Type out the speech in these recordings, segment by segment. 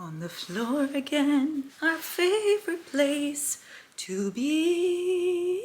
On the floor again, our favorite place to be.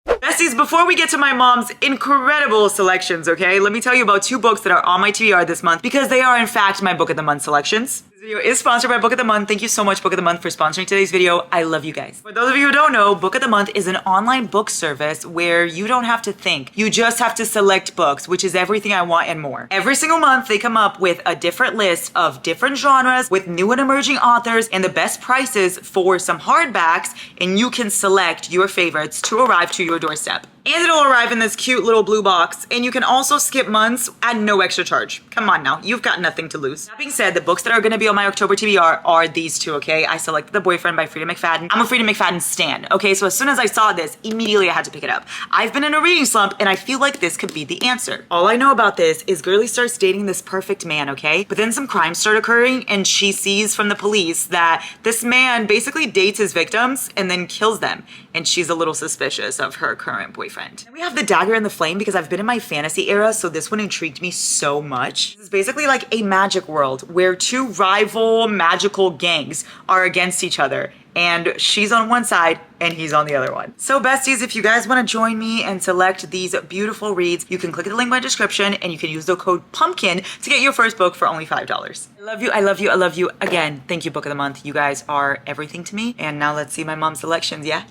Besties, before we get to my mom's incredible selections, okay, let me tell you about two books that are on my TBR this month because they are in fact my Book of the Month selections. This video is sponsored by Book of the Month. Thank you so much, Book of the Month, for sponsoring today's video. I love you guys. For those of you who don't know, Book of the Month is an online book service where you don't have to think. You just have to select books, which is everything I want and more. Every single month, they come up with a different list of different genres with new and emerging authors and the best prices for some hardbacks, and you can select your favorites to arrive to your doorstep. And it'll arrive in this cute little blue box, and you can also skip months at no extra charge. Come on now, you've got nothing to lose. That being said, the books that are gonna be on my October TBR are these two, okay? I selected The Boyfriend by Freida McFadden. I'm a Freida McFadden stan, okay? So as soon as I saw this, immediately I had to pick it up. I've been in a reading slump, and I feel like this could be the answer. All I know about this is Girly starts dating this perfect man, okay? But then some crimes start occurring, and she sees from the police that this man basically dates his victims and then kills them. And she's a little suspicious of her current boyfriend. And we have The Dagger and the Flame because I've been in my fantasy era, so this one intrigued me so much. This is basically like a magic world where two rival magical gangs are against each other. And she's on one side and he's on the other one. So besties, if you guys want to join me and select these beautiful reads, you can click the link in my description and you can use the code PUMPKIN to get your first book for only $5. I love you, I love you, I love you. Again, thank you, Book of the Month. You guys are everything to me. And now let's see my mom's selections, yeah?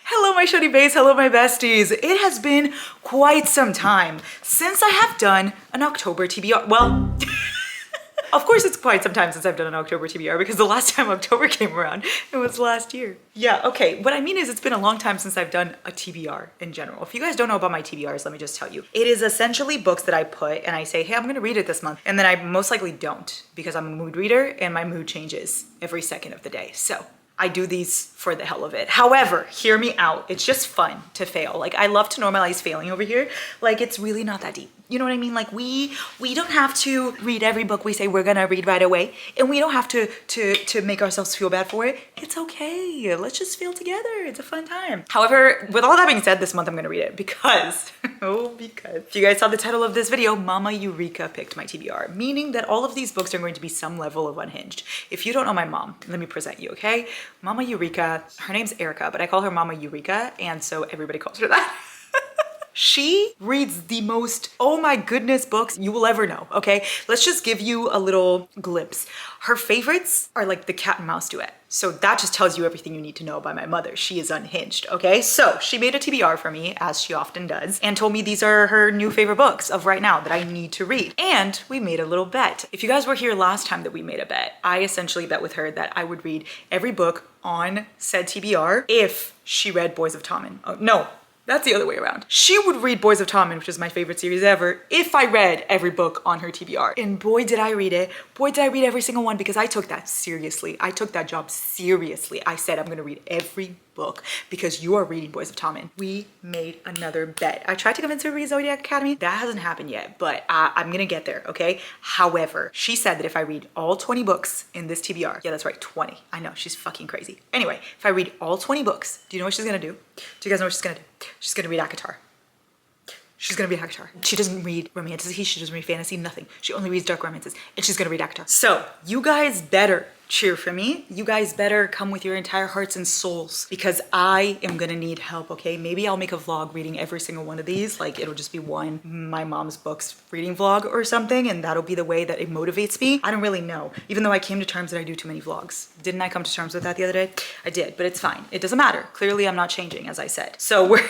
Hello my shawty baes, hello my besties. It has been quite some time since I have done an October TBR. Well, of course it's quite some time since I've done an October TBR because the last time October came around, it was last year. Yeah, okay, what I mean is it's been a long time since I've done a TBR in general. If you guys don't know about my TBRs, let me just tell you. It is essentially books that I put and I say, hey, I'm gonna read it this month. And then I most likely don't because I'm a mood reader and my mood changes every second of the day. So I do these for the hell of it. However, hear me out. It's just fun to fail. Like, I love to normalize failing over here. Like, it's really not that deep. You know what I mean? Like, we don't have to read every book we say we're gonna read right away. And we don't have to make ourselves feel bad for it. It's okay. Let's just fail together. It's a fun time. However, with all that being said, this month I'm gonna read it because, if you guys saw the title of this video, Mama Eureka picked my TBR, meaning that all of these books are going to be some level of Unhinged. If you don't know my mom, let me present you, okay? Mama Eureka, her name's Erica, but I call her Mama Eureka, and so everybody calls her that. She reads the most, oh my goodness, books you will ever know, okay? Let's just give you a little glimpse. Her favorites are like the cat and mouse duet. So that just tells you everything you need to know about my mother. She is unhinged, okay? So she made a TBR for me, as she often does, and told me these are her new favorite books of right now that I need to read. And we made a little bet. If you guys were here last time that we made a bet, I essentially bet with her that I would read every book on said TBR if she read Boys of Tommen. Oh, no. That's the other way around. She would read Boys of Tommen, which is my favorite series ever, if I read every book on her TBR. And boy, did I read it. Boy, did I read every single one because I took that seriously. I took that job seriously. I said, I'm gonna read every book because you are reading Boys of Tommen. We made another bet. I tried to convince her to read Zodiac Academy. That hasn't happened yet, but I'm gonna get there, okay? However, she said that if I read all 20 books in this TBR, yeah, that's right, 20. I know, she's fucking crazy. Anyway, if I read all 20 books, do you know what she's gonna do? Do you guys know what she's gonna do? She's gonna read ACOTAR. She's gonna read ACOTAR. She doesn't read romanticy, she doesn't read fantasy, nothing. She only reads dark romances, and she's gonna read ACOTAR. So, you guys better cheer for me. You guys better come with your entire hearts and souls because I am gonna need help, okay? Maybe I'll make a vlog reading every single one of these. Like, it'll just be one my mom's books reading vlog or something, and that'll be the way that it motivates me. I don't really know, even though I came to terms that I do too many vlogs. Didn't I come to terms with that the other day? I did, but it's fine. It doesn't matter. Clearly, I'm not changing, as I said. So we're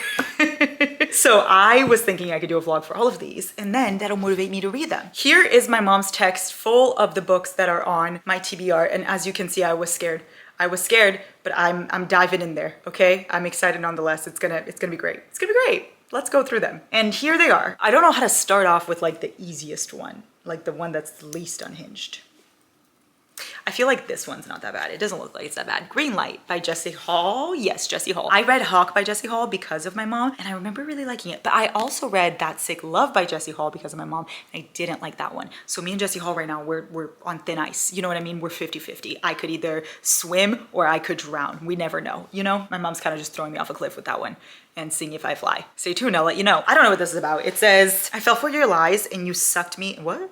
so I was thinking I could do a vlog for all of these, and then that'll motivate me to read them. Here is my mom's text full of the books that are on my TBR, and as you can see, I was scared. I was scared, but I'm diving in there, okay? I'm excited nonetheless. It's gonna be great. It's gonna be great. Let's go through them. And here they are. I don't know how to start off with like the easiest one, like the one that's the least unhinged. I feel like this one's not that bad. It doesn't look like it's that bad. Green Light by Jessie Hall. Yes, Jessie Hall. I read Hawk by Jessie Hall because of my mom, and I remember really liking it. But I also read That Sick Love by Jessie Hall because of my mom, and I didn't like that one. So me and Jessie Hall right now, we're on thin ice. You know what I mean? We're 50-50. I could either swim or I could drown. We never know, you know? My mom's kind of just throwing me off a cliff with that one and seeing if I fly. Stay tuned, I'll let you know. I don't know what this is about. It says, I fell for your lies and you sucked me. What?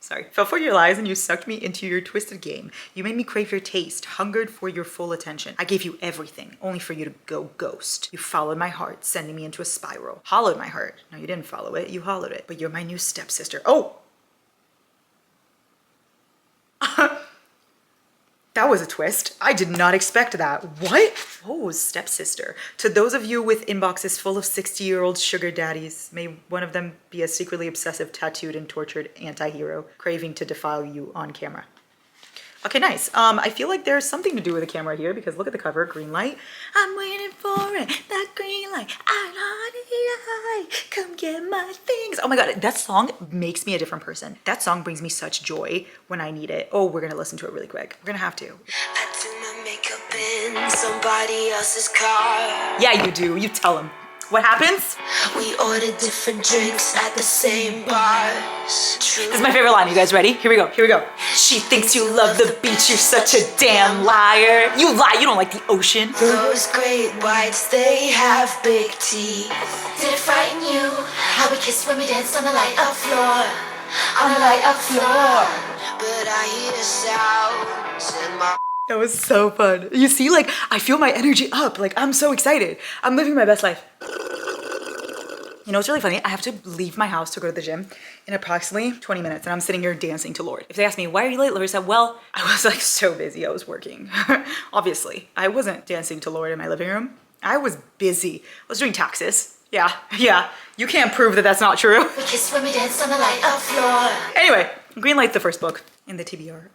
Sorry. Fell for your lies and you sucked me into your twisted game. You made me crave your taste, hungered for your full attention. I gave you everything, only for you to go ghost. You followed my heart, sending me into a spiral. Hollowed my heart. No, you didn't follow it, you hollowed it. But you're my new stepsister. Oh! That was a twist. I did not expect that. What? Oh, stepsister. To those of you with inboxes full of 60-year-old sugar daddies, may one of them be a secretly obsessive, tattooed, and tortured anti-hero craving to defile you on camera. Okay, nice. I feel like there's something to do with the camera here because look at the cover, green light. I'm waiting for it, that green light. I come get my things. Oh my God, that song makes me a different person. That song brings me such joy when I need it. Oh, we're gonna listen to it really quick. We're gonna have to. I do my makeup in somebody else's car. Yeah, you do. You tell them. What happens? We order different drinks at the same bars. True. This is my favorite line. You guys ready? Here we go. Here we go. She thinks you love the beach. You're such a damn liar. You lie. You don't like the ocean. Those great whites, they have big teeth. Did it frighten you? How we kissed when we danced on the light up floor. On the light up floor. But I hear sounds in my... That was so fun. You see, like, I feel my energy up. Like, I'm so excited. I'm living my best life. You know, it's really funny. I have to leave my house to go to the gym in approximately 20 minutes, and I'm sitting here dancing to Lord. If they ask me, why are you late, Larissa? Well, I was like so busy. I was working. Obviously, I wasn't dancing to Lord in my living room. I was busy. I was doing taxes. Yeah. You can't prove that that's not true. We kissed when we danced on the light up floor. Anyway, Green Light's the first book in the TBR.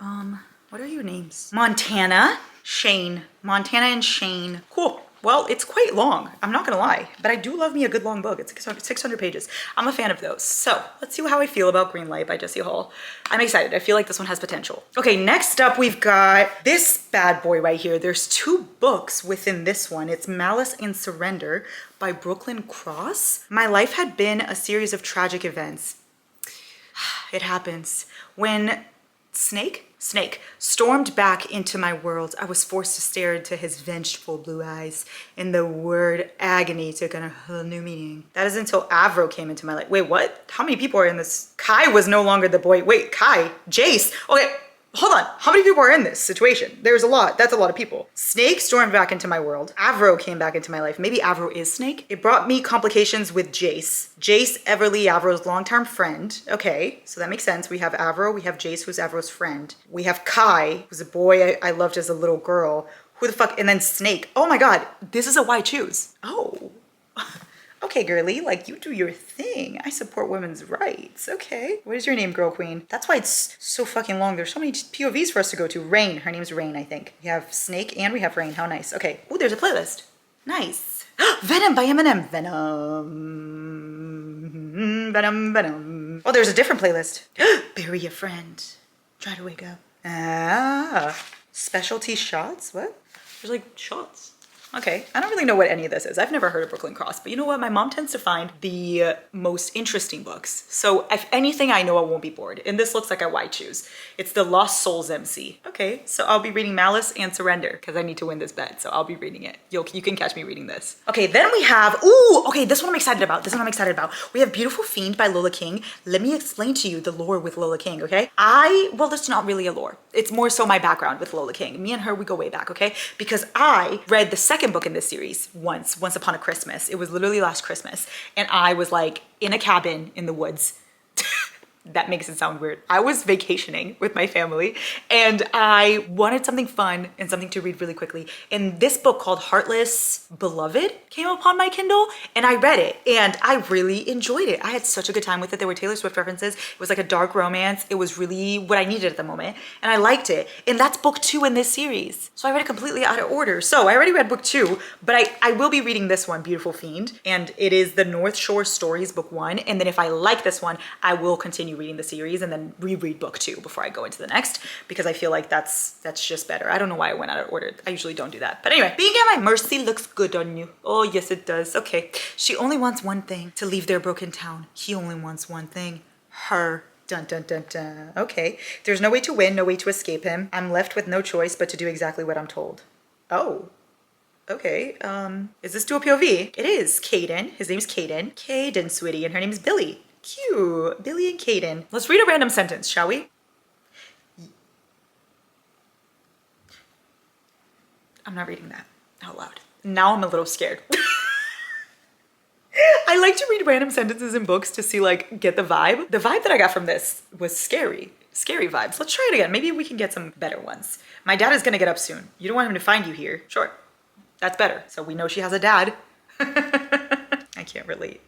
What are your names? Montana, Shane. Montana and Shane. Cool. Well, it's quite long. I'm not gonna lie, but I do love me a good long book. It's 600 pages. I'm a fan of those. So let's see how I feel about Green Light by Jessie Hall. I'm excited. I feel like this one has potential. Okay, next up we've got this bad boy right here. There's 2 books within this one. It's Malice and Surrender by Brooklyn Cross. My life had been a series of tragic events. It happens. When Snake stormed back into my world, I was forced to stare into his vengeful blue eyes, and the word agony took on a whole new meaning. That is until Avro came into my life. Wait, what? How many people are in this? Kai was no longer the boy. Wait, Kai, Jace. Okay, hold on. How many people are in this situation? There's a lot. That's a lot of people. Snake stormed back into my world. Avro came back into my life. Maybe Avro is Snake. It brought me complications with Jace. Jace, Everly, Avro's longtime friend. Okay, so that makes sense. We have Avro. We have Jace, who's Avro's friend. We have Kai, who's a boy I loved as a little girl. Who the fuck? And then Snake. Oh my God, this is a why choose. Oh. Okay, girly, like you do your thing. I support women's rights. Okay. What is your name, girl queen? That's why it's so fucking long. There's so many POVs for us to go to. Rain. Her name's Rain, I think. We have Snake and we have Rain. How nice. Okay. Oh, there's a playlist. Nice. Venom by Eminem. Venom. Oh, there's a different playlist. Bury a friend. Try to wake up. Ah. Specialty shots? What? There's like shots. Okay, I don't really know what any of this is. I've never heard of Brooklyn Cross, but you know what? My mom tends to find the most interesting books. So if anything, I know I won't be bored. And this looks like a why choose. It's the Lost Souls MC. Okay, so I'll be reading Malice and Surrender because I need to win this bet. So I'll be reading it. You can catch me reading this. Okay, then we have, ooh, okay, this one I'm excited about. We have Beautiful Fiend by Lola King. Let me explain to you the lore with Lola King, okay? Well, it's not really a lore. It's more so my background with Lola King. Me and her, we go way back, okay? Because I read the second book in this series once upon a Christmas. It was literally last Christmas. And I was like in a cabin in the woods. That makes it sound weird. I was vacationing with my family and I wanted something fun and something to read really quickly. And this book called Heartless Beloved came upon my Kindle and I read it and I really enjoyed it. I had such a good time with it. There were Taylor Swift references. It was like a dark romance. It was really what I needed at the moment and I liked it. And that's book 2 in this series. So I read it completely out of order. So I already read book 2, but I will be reading this one, Beautiful Fiend. And it is the North Shore Stories book 1. And then if I like this one, I will continue reading the series and then reread book 2 before I go into the next because I feel like that's just better. I don't know why I went out of order. I usually don't do that. But anyway, being at my mercy looks good on you. Oh, yes, it does. Okay. She only wants one thing, to leave their broken town. He only wants one thing, her. Dun, dun, dun, dun. Okay. There's no way to win, no way to escape him. I'm left with no choice but to do exactly what I'm told. Oh. Okay, is this dual POV? It is Caden. His name's Caden. Caden, sweetie, and her name's Billy. Cute. Billy and Kaden. Let's read a random sentence, shall we? I'm not reading that out loud. Now I'm a little scared. I like to read random sentences in books to see, like, get the vibe. The vibe that I got from this was scary. Scary vibes. Let's try it again. Maybe we can get some better ones. My dad is gonna get up soon. You don't want him to find you here. Sure. That's better. So we know she has a dad. I can't relate.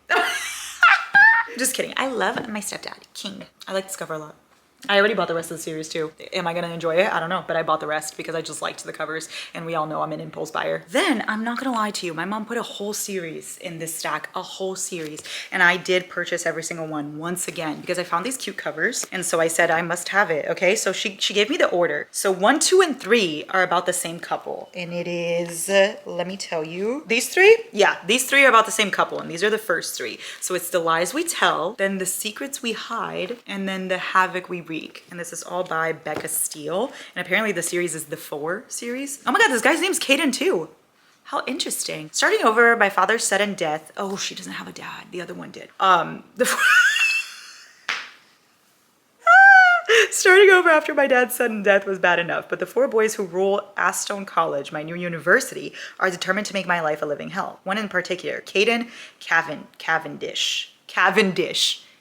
Just kidding. I love my stepdad, King. I like this cover a lot. I already bought the rest of the series too. Am I gonna enjoy it? I don't know, but I bought the rest because I just liked the covers, and we all know I'm an impulse buyer. Then, I'm not gonna lie to you, my mom put a whole series in this stack, a whole series, and I did purchase every single one once again because I found these cute covers, and so I said I must have it, okay? So she gave me the order. So 1, 2, and 3 are about the same couple, and it is, let me tell you, these 3? Yeah, these 3 are about the same couple, and these are the first 3. So it's The Lies We Tell, then The Secrets We Hide, and then The Havoc We Wreak. And this is all by Becca Steele. And apparently the series is the 4 series. Oh my god, this guy's name's Kaden too. How interesting. Starting over, my father's sudden death. Oh, she doesn't have a dad. The other one did. Starting over after my dad's sudden death was bad enough, but the 4 boys who rule Aston College, my new university, are determined to make my life a living hell. One in particular, Kaden Cavendish.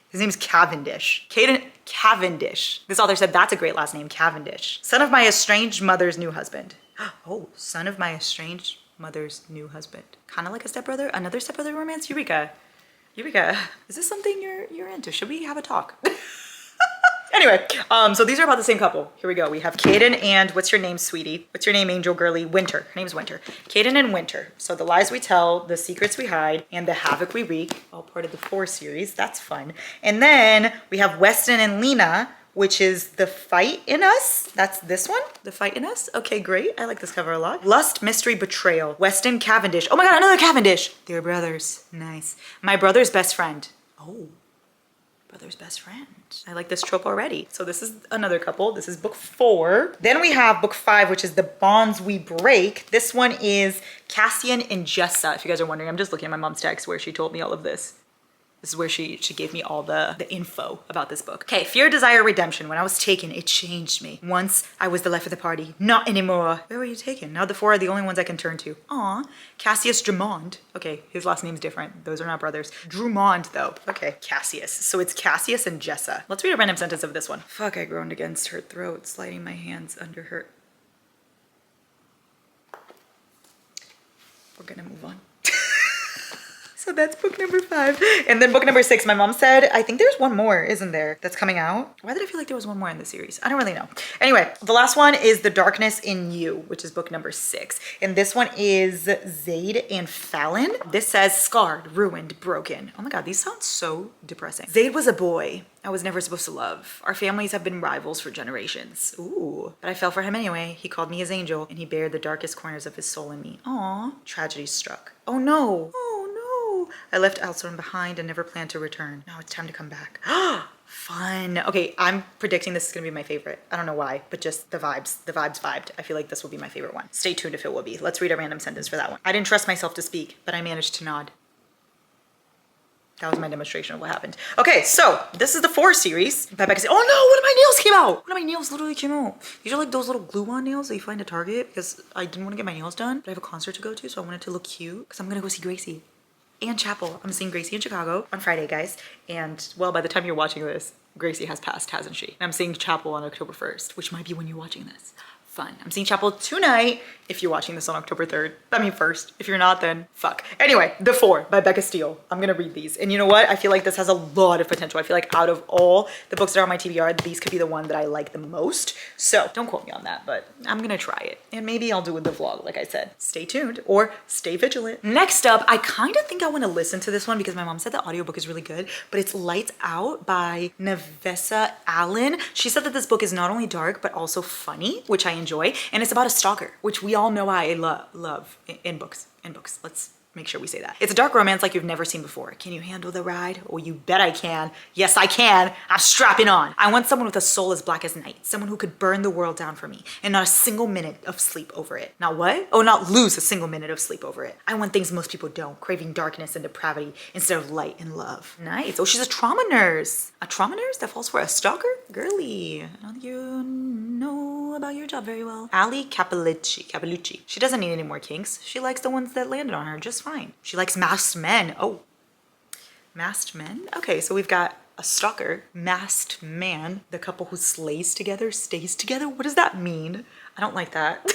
His name's Cavendish. Kaden Cavendish. This author said that's a great last name, Cavendish. Son of my estranged mother's new husband. Oh, son of my estranged mother's new husband. Kind of like a stepbrother? Another stepbrother romance? Eureka. Is this something you're into? Should we have a talk? Anyway, so these are about the same couple. Here we go. We have Kaden and, what's your name, sweetie? What's your name, angel girly? Winter. Her name's Winter. Kaden and Winter. So The Lies We Tell, The Secrets We Hide, and The Havoc We Wreak, all part of the 4 series. That's fun. And then we have Weston and Lena, which is The Fight in Us. That's this one, The Fight in Us. Okay, great. I like this cover a lot. Lust, Mystery, Betrayal. Weston Cavendish. Oh my god, another Cavendish. They're brothers. Nice. My brother's best friend. Oh. Brother's best friend. I like this trope already. So this is another couple. This is book 4. Then we have book 5, which is The Bonds We Break. This one is Cassian and Jessa. If you guys are wondering, I'm just looking at my mom's text where she told me all of this. This is where she gave me all the info about this book. Okay, Fear, Desire, Redemption. When I was taken, it changed me. Once I was the life of the party. Not anymore. Where were you taken? Now the 4 are the only ones I can turn to. Aw. Cassius Drummond. Okay, his last name's different. Those are not brothers. Drummond, though. Okay, Cassius. So it's Cassius and Jessa. Let's read a random sentence of this one. Fuck, I groaned against her throat, sliding my hands under her. We're gonna move on. So that's book number 5. And then book number 6, my mom said, I think there's one more, isn't there, that's coming out? Why did I feel like there was one more in the series? I don't really know. Anyway, the last one is The Darkness in You, which is book number 6. And this one is Zaid and Fallon. This says scarred, ruined, broken. Oh my god, these sound so depressing. Zaid was a boy I was never supposed to love. Our families have been rivals for generations. Ooh. But I fell for him anyway. He called me his angel, and he bared the darkest corners of his soul in me. Aw. Tragedy struck. Oh no. Oh no. I left Alston behind and never planned to return. Now it's time to come back. Fun. Okay, I'm predicting this is gonna be my favorite. I don't know why, but just the vibes. The vibes vibed. I feel like this will be my favorite one. Stay tuned if it will be. Let's read a random sentence for that one. I didn't trust myself to speak, but I managed to nod. That was my demonstration of what happened. Okay, so this is the 4 series. By Becca. Oh no, one of my nails came out. One of my nails literally came out. These are like those little glue-on nails that you find at Target because I didn't want to get my nails done, but I have a concert to go to, so I wanted to look cute because I'm gonna go see Gracie and Chapel. I'm seeing Gracie in Chicago on Friday, guys. And well, by the time you're watching this, Gracie has passed, hasn't she? And I'm seeing Chapel on October 1st, which might be when you're watching this. Fun. I'm seeing Chapel tonight if you're watching this on October 3rd. I mean 1st. If you're not, then fuck. Anyway, The 4 by Becca Steele. I'm gonna read these. And you know what? I feel like this has a lot of potential. I feel like out of all the books that are on my TBR, these could be the one that I like the most. So don't quote me on that, but I'm gonna try it. And maybe I'll do it in the vlog, like I said. Stay tuned or stay vigilant. Next up, I kind of think I want to listen to this one because my mom said the audiobook is really good, but it's Lights Out by Nevessa Allen. She said that this book is not only dark, but also funny, which I enjoy. And it's about a stalker, which we all know I love in books. Let's Make sure we say that. It's a dark romance like you've never seen before. Can you handle the ride? Oh, you bet I can. Yes, I can. I'm strapping on. I want someone with a soul as black as night. Someone who could burn the world down for me and not a single minute of sleep over it. Not what? Oh, not lose a single minute of sleep over it. I want things most people don't, craving darkness and depravity instead of light and love. Nice. Oh, she's a trauma nurse. A trauma nurse that falls for a stalker? Girly. I don't think you know about your job very well. Ali Capelucci. She doesn't need any more kinks. She likes the ones that landed on her just fine. She likes masked men. Oh, masked men? Okay, so we've got a stalker, masked man, the couple who stays together. What does that mean? I don't like that.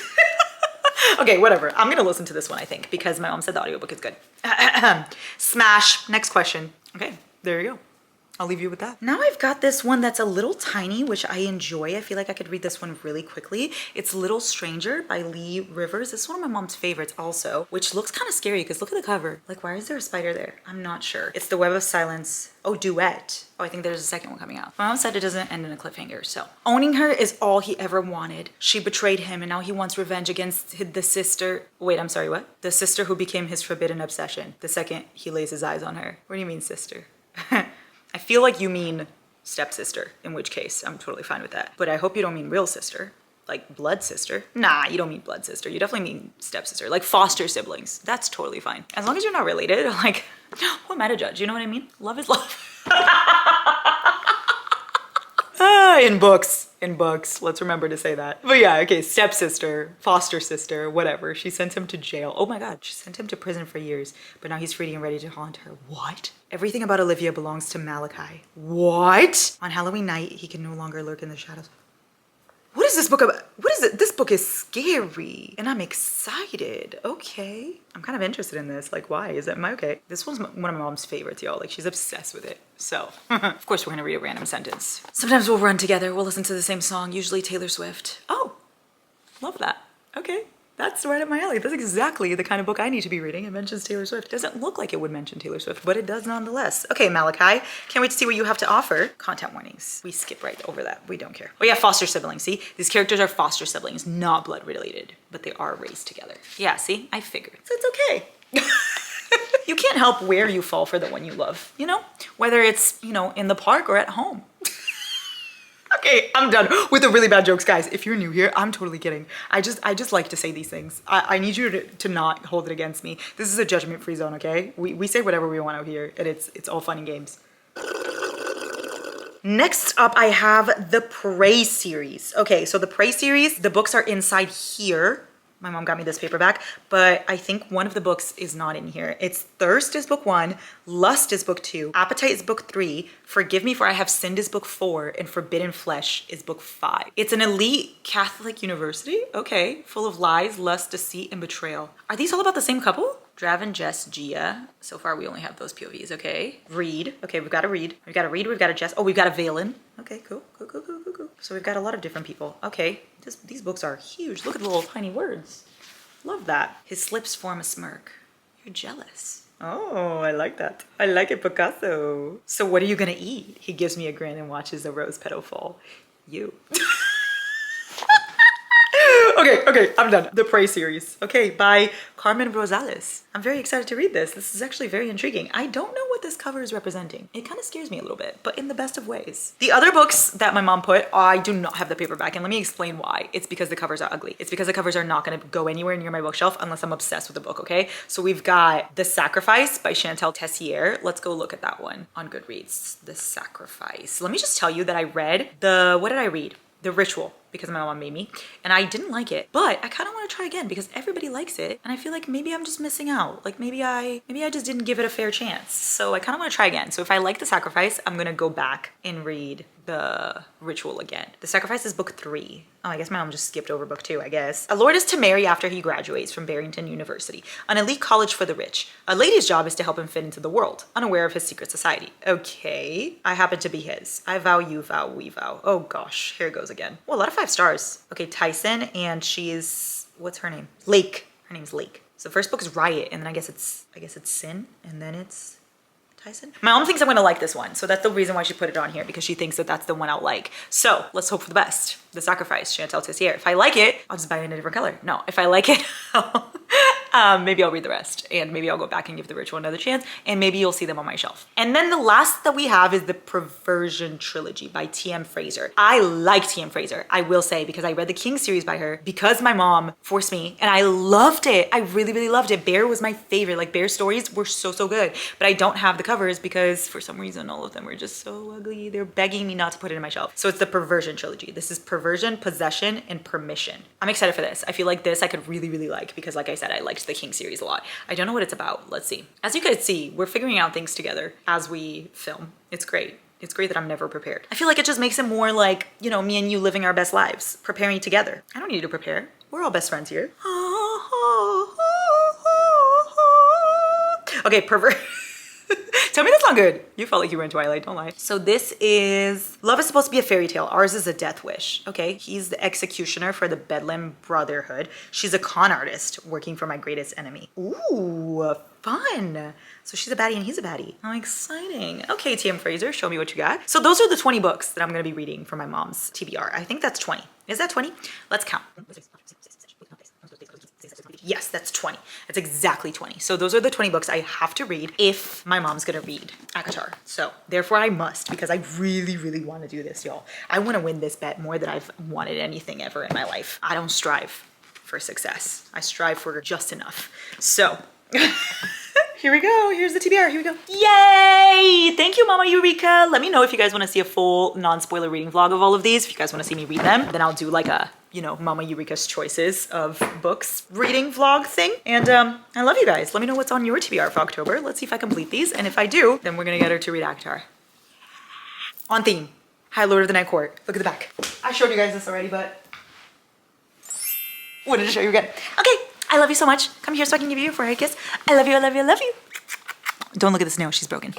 Okay, whatever. I'm gonna listen to this one, I think, because my mom said the audiobook is good. Smash. Next question. Okay, there you go. I'll leave you with that. Now I've got this one that's a little tiny, which I enjoy. I feel like I could read this one really quickly. It's Little Stranger by Lee Rivers. This is one of my mom's favorites also, which looks kind of scary because look at the cover. Like, why is there a spider there? I'm not sure. It's The Web of Silence. Oh, Duet. Oh, I think there's a second one coming out. My mom said it doesn't end in a cliffhanger, so. Owning her is all he ever wanted. She betrayed him and now he wants revenge against the sister. Wait, I'm sorry, what? The sister who became his forbidden obsession the second he lays his eyes on her. What do you mean, sister? I feel like you mean stepsister, in which case I'm totally fine with that. But I hope you don't mean real sister, like blood sister. Nah, you don't mean blood sister. You definitely mean stepsister, like foster siblings. That's totally fine. As long as you're not related, like, who am I to judge? You know what I mean? Love is love. In books, let's remember to say that. But yeah, okay, stepsister, foster sister, whatever. She sent him to jail. Oh my God, she sent him to prison for years, but now he's free and ready to haunt her. What? Everything about Olivia belongs to Malachi. What? On Halloween night, he can no longer lurk in the shadows. What is this book about? What is it? This book is scary and I'm excited. Okay. I'm kind of interested in this. Like, why? Am I okay? This one's one of my mom's favorites, y'all. Like, she's obsessed with it. So, of course, we're gonna read a random sentence. Sometimes we'll run together. We'll listen to the same song, usually Taylor Swift. Oh, love that. Okay. That's right up my alley. That's exactly the kind of book I need to be reading. It mentions Taylor Swift. Doesn't look like it would mention Taylor Swift, but it does nonetheless. Okay, Malachi, can't wait to see what you have to offer. Content warnings. We skip right over that. We don't care. Oh yeah, foster siblings. See, these characters are foster siblings, not blood related, but they are raised together. Yeah, see, I figured. So it's okay. You can't help where you fall for the one you love, you know? Whether it's, you know, in the park or at home. Okay, I'm done with the really bad jokes, guys. If you're new here, I'm totally kidding. I just like to say these things. I need you to not hold it against me. This is a judgment-free zone, okay? We say whatever we want out here, and it's all fun and games. Next up, I have the Prey series. Okay, so the Prey series, the books are inside here. My mom got me this paperback, but I think one of the books is not in here. It's Thirst is book 1, Lust is book 2, Appetite is book 3, Forgive Me for I Have Sinned is book 4, and Forbidden Flesh is book 5. It's an elite Catholic university, okay, full of lies, lust, deceit, and betrayal. Are these all about the same couple? Draven, Jess, Gia. So far, we only have those POVs, okay? Reed. Okay, we've got a Reed. We've got a Reed, we've got a Jess. Oh, we've got a Valen. Okay, cool. So we've got a lot of different people. Okay, these books are huge. Look at the little tiny words. Love that. His lips form a smirk. You're jealous. Oh, I like that. I like it, Picasso. So what are you gonna eat? He gives me a grin and watches a rose petal fall. You. Okay, I'm done. The Prey series. Okay, by Carmen Rosales. I'm very excited to read this. This is actually very intriguing. I don't know what this cover is representing. It kind of scares me a little bit, but in the best of ways. The other books that my mom put, I do not have the paperback, and let me explain why. It's because the covers are ugly. It's because the covers are not gonna go anywhere near my bookshelf unless I'm obsessed with the book, okay? So we've got The Sacrifice by Chantal Tessier. Let's go look at that one on Goodreads. The Sacrifice. Let me just tell you that I read what did I read? The Ritual, because my mom made me, and I didn't like it, but I kind of want to try again because everybody likes it, and I feel like maybe I'm just missing out. Like maybe I just didn't give it a fair chance. So I kind of want to try again. So if I like The Sacrifice, I'm gonna go back and read The Ritual again. The Sacrifice is book 3. Oh, I guess my mom just skipped over book 2, I guess. A lord is to marry after he graduates from Barrington University, an elite college for the rich. A lady's job is to help him fit into the world, unaware of his secret society. Okay, I happen to be his. I vow, you vow, we vow. Oh gosh, here it goes again. Well, a lot of 5 stars. Okay, Tyson, and she's, what's her name? Lake. Her name's Lake. So first book is Riot, and then I guess it's Sin, and then it's Tyson. My mom thinks I'm gonna like this one, so that's the reason why she put it on here, because she thinks that that's the one I'll like. So let's hope for the best. The Sacrifice, Chantal Tessier. If I like it, I'll just buy it in a different color. No, if I like it, Maybe I'll read the rest, and maybe I'll go back and give The Ritual another chance, and maybe you'll see them on my shelf. And then the last that we have is the Perversion Trilogy by T.M. Fraser. I like T.M. Fraser, I will say, because I read the King series by her because my mom forced me, and I loved it. I really, really loved it. Bear was my favorite. Like, Bear stories were so, so good, but I don't have the covers because for some reason all of them were just so ugly. They're begging me not to put it in my shelf. So it's the Perversion Trilogy. This is Perversion, Possession, and Permission. I'm excited for this. I feel like this I could really, really like because, like I said, I liked the King series a lot. I don't know what it's about. Let's see. As you guys see, we're figuring out things together as we film. It's great. It's great that I'm never prepared. I feel like it just makes it more like, you know, me and you living our best lives, preparing together. I don't need to prepare. We're all best friends here. Okay, pervert. Tell me that's not good. You felt like you were in Twilight, don't lie. So this is, love is supposed to be a fairy tale. Ours is a death wish. Okay, he's the executioner for the Bedlam Brotherhood. She's a con artist working for my greatest enemy. Ooh, fun. So she's a baddie and he's a baddie. How exciting. Okay, T.M. Fraser, show me what you got. So those are the 20 books that I'm gonna be reading for my mom's TBR. I think that's 20. Is that 20? Let's count. Yes, that's 20. That's exactly 20. So those are the 20 books I have to read if my mom's gonna read ACOTAR. So therefore I must, because I really, really want to do this, y'all. I want to win this bet more than I've wanted anything ever in my life. I don't strive for success. I strive for just enough. So here we go. Here's the TBR. Here we go. Yay! Thank you, Mama Eureka. Let me know if you guys want to see a full non-spoiler reading vlog of all of these. If you guys want to see me read them, then I'll do like a, you know, Mama Eureka's choices of books reading vlog thing. And I love you guys. Let me know what's on your TBR for October. Let's see if I complete these. And if I do, then we're gonna get her to read ACOTAR. On theme. High Lord of the Night Court. Look at the back. I showed you guys this already, but wanted to show you again. Okay, I love you so much. Come here so I can give you a forehead kiss. I love you, I love you, I love you. Don't look at the snail, she's broken.